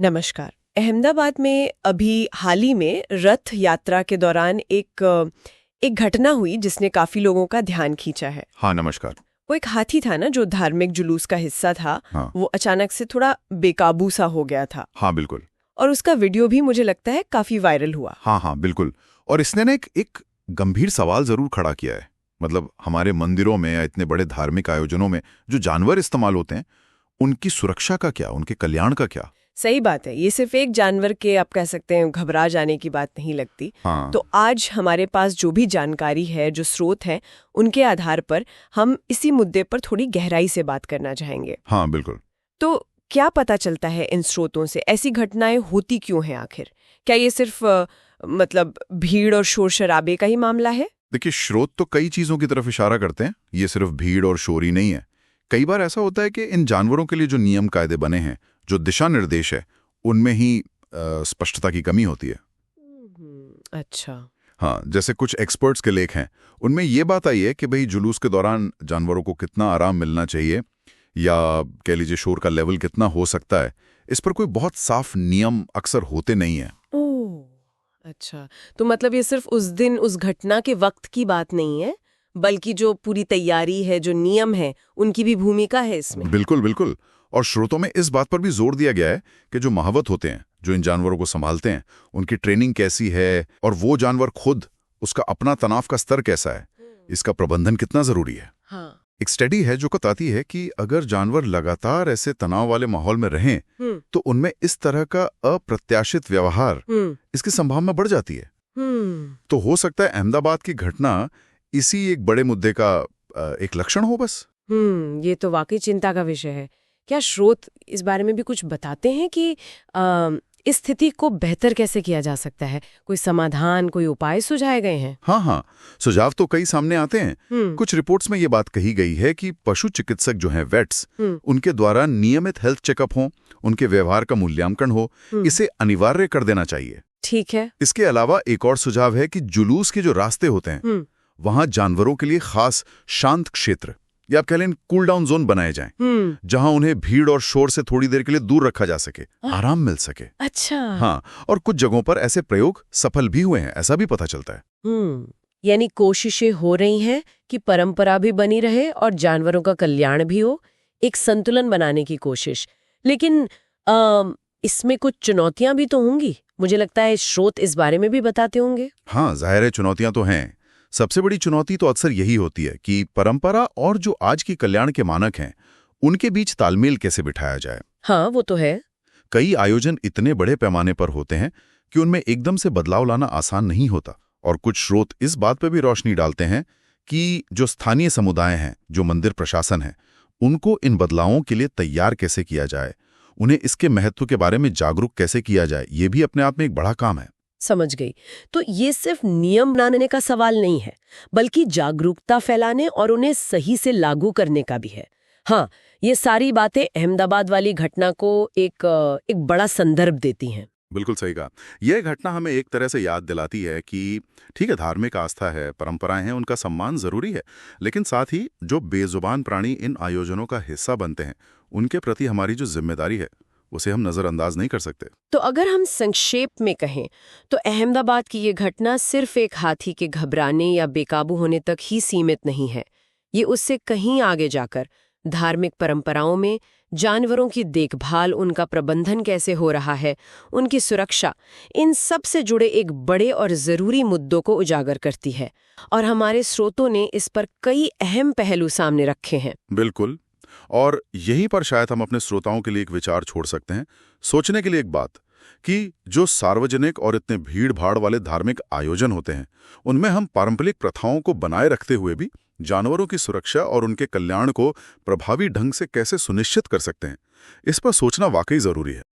नमस्कार। अहमदाबाद में अभी हाल ही में रथ यात्रा के दौरान एक घटना हुई जिसने काफी लोगों का ध्यान खींचा है। हाँ, नमस्कार। वो एक हाथी था ना जो धार्मिक जुलूस का हिस्सा था। हाँ। वो अचानक से थोड़ा बेकाबू सा हो गया था। हाँ, बिल्कुल। और उसका वीडियो भी मुझे लगता है काफी वायरल हुआ। हाँ, बिल्कुल। और इसने ना एक गंभीर सवाल जरूर खड़ा किया है। मतलब हमारे मंदिरों में या इतने बड़े धार्मिक आयोजनों में जो जानवर इस्तेमाल होते हैं, उनकी सुरक्षा का क्या, उनके कल्याण का क्या? सही बात है। ये सिर्फ एक जानवर के आप कह सकते हैं घबरा जाने की बात नहीं लगती। हाँ। तो आज हमारे पास जो भी जानकारी है, जो स्रोत हैं, उनके आधार पर हम इसी मुद्दे पर थोड़ी गहराई से बात करना चाहेंगे। हाँ, बिल्कुल। तो क्या पता चलता है इन स्रोतों से? ऐसी घटनाएं होती क्यों हैं आखिर? क्या ये सिर्फ मतलब भीड़ और शोर शराबे का ही मामला है? देखिए, स्रोत तो कई चीजों की तरफ इशारा करते हैं। ये सिर्फ भीड़ और शोर ही नहीं है। कई बार ऐसा होता है कि इन जानवरों के लिए जो नियम कायदे बने हैं, जो दिशा निर्देश है, उनमें ही स्पष्टता की कमी होती है। अच्छा। हाँ, जैसे कुछ एक्सपर्ट्स के लेख हैं, उनमें ये बात आई है कि भाई जुलूस के दौरान जानवरों को कितना आराम मिलना चाहिए या कह लीजिए शोर का लेवल कितना हो सकता है, इस पर कोई बहुत साफ नियम अक्सर होते नहीं है। ओह, अच्छा। तो मतलब ये सिर्फ उस दिन उस घटना के वक्त की बात नहीं है, बल्कि जो पूरी तैयारी है, जो नियम है, उनकी भी भूमिका है इसमें। बिल्कुल बिल्कुल। और स्रोतों में इस बात पर भी जोर दिया गया है कि जो महावत होते हैं, जो इन जानवरों को संभालते हैं, उनकी ट्रेनिंग कैसी है और वो जानवर खुद उसका अपना तनाव का स्तर कैसा है, इसका प्रबंधन कितना जरूरी है। हाँ। एक स्टडी है जो बताती है कि अगर जानवर लगातार ऐसे तनाव वाले माहौल में रहें तो उनमें इस तरह का अप्रत्याशित व्यवहार इसकी संभावना बढ़ जाती है। तो हो सकता है अहमदाबाद की घटना इसी एक बड़े मुद्दे का एक लक्षण हो बस। ये तो वाकई चिंता का विषय है। क्या स्रोत इस बारे में भी कुछ बताते हैं कि इस स्थिति को बेहतर कैसे किया जा सकता है? कोई समाधान, कोई उपाय सुझाए गए हैं? हाँ, सुझाव तो कई सामने आते हैं। कुछ रिपोर्ट्स में ये बात कही गई है कि पशु चिकित्सक जो हैं, वेट्स, उनके द्वारा नियमित हेल्थ चेकअप हो, उनके व्यवहार का मूल्यांकन हो, इसे अनिवार्य कर देना चाहिए। ठीक है। इसके अलावा एक और सुझाव है कि जुलूस के जो रास्ते होते हैं, वहां जानवरों के लिए खास शांत क्षेत्र या आप कह लें कूल डाउन जोन बनाए जाएं, जहां उन्हें भीड़ और शोर से थोड़ी देर के लिए दूर रखा जा सके, आराम मिल सके। अच्छा। हाँ, और कुछ जगहों पर ऐसे प्रयोग सफल भी हुए हैं, ऐसा भी पता चलता है। यानी कोशिशें हो रही हैं कि परंपरा भी बनी रहे और जानवरों का कल्याण भी हो, एक संतुलन बनाने की कोशिश। लेकिन इसमें कुछ चुनौतियां भी तो होंगी। मुझे लगता है स्रोत इस बारे में भी बताते होंगे। हाँ, जाहिर है चुनौतियां तो हैं। सबसे बड़ी चुनौती तो अक्सर यही होती है कि परंपरा और जो आज की कल्याण के मानक हैं, उनके बीच तालमेल कैसे बिठाया जाए। हाँ, वो तो है। कई आयोजन इतने बड़े पैमाने पर होते हैं कि उनमें एकदम से बदलाव लाना आसान नहीं होता। और कुछ स्रोत इस बात पर भी रोशनी डालते हैं कि जो स्थानीय समुदाय हैं, जो मंदिर प्रशासन है, उनको इन बदलावों के लिए तैयार कैसे किया जाए, उन्हें इसके महत्व के बारे में जागरूक कैसे किया जाए, ये भी अपने आप में एक बड़ा काम है। समझ गई। तो ये सिर्फ नियम बनाने का सवाल नहीं है, बल्कि जागरूकता फैलाने और उन्हें सही से लागू करने का भी है। हाँ, ये सारी बातें अहमदाबाद वाली घटना को एक बड़ा संदर्भ देती हैं। बिल्कुल सही कहा। यह घटना हमें एक तरह से याद दिलाती है कि ठीक है, धार्मिक आस्था है, परंपराएं हैं, उनका सम्मान जरूरी है, लेकिन साथ ही जो बेजुबान प्राणी इन आयोजनों का हिस्सा बनते हैं, उनके प्रति हमारी जो जिम्मेदारी है, उसे हम नजरअंदाज नहीं कर सकते। तो अगर हम संक्षेप में कहें तो अहमदाबाद की ये घटना सिर्फ एक हाथी के घबराने या बेकाबू होने तक ही सीमित नहीं है। ये उससे कहीं आगे जाकर धार्मिक परंपराओं में जानवरों की देखभाल, उनका प्रबंधन कैसे हो रहा है, उनकी सुरक्षा, इन सब से जुड़े एक बड़े और जरूरी मुद्दों को उजागर करती है। और हमारे स्रोतों ने इस पर कई अहम पहलू सामने रखे हैं। बिल्कुल। और यहीं पर शायद हम अपने श्रोताओं के लिए एक विचार छोड़ सकते हैं, सोचने के लिए एक बात, कि जो सार्वजनिक और इतने भीड़ भाड़ वाले धार्मिक आयोजन होते हैं, उनमें हम पारंपरिक प्रथाओं को बनाए रखते हुए भी जानवरों की सुरक्षा और उनके कल्याण को प्रभावी ढंग से कैसे सुनिश्चित कर सकते हैं, इस पर सोचना वाकई जरूरी है।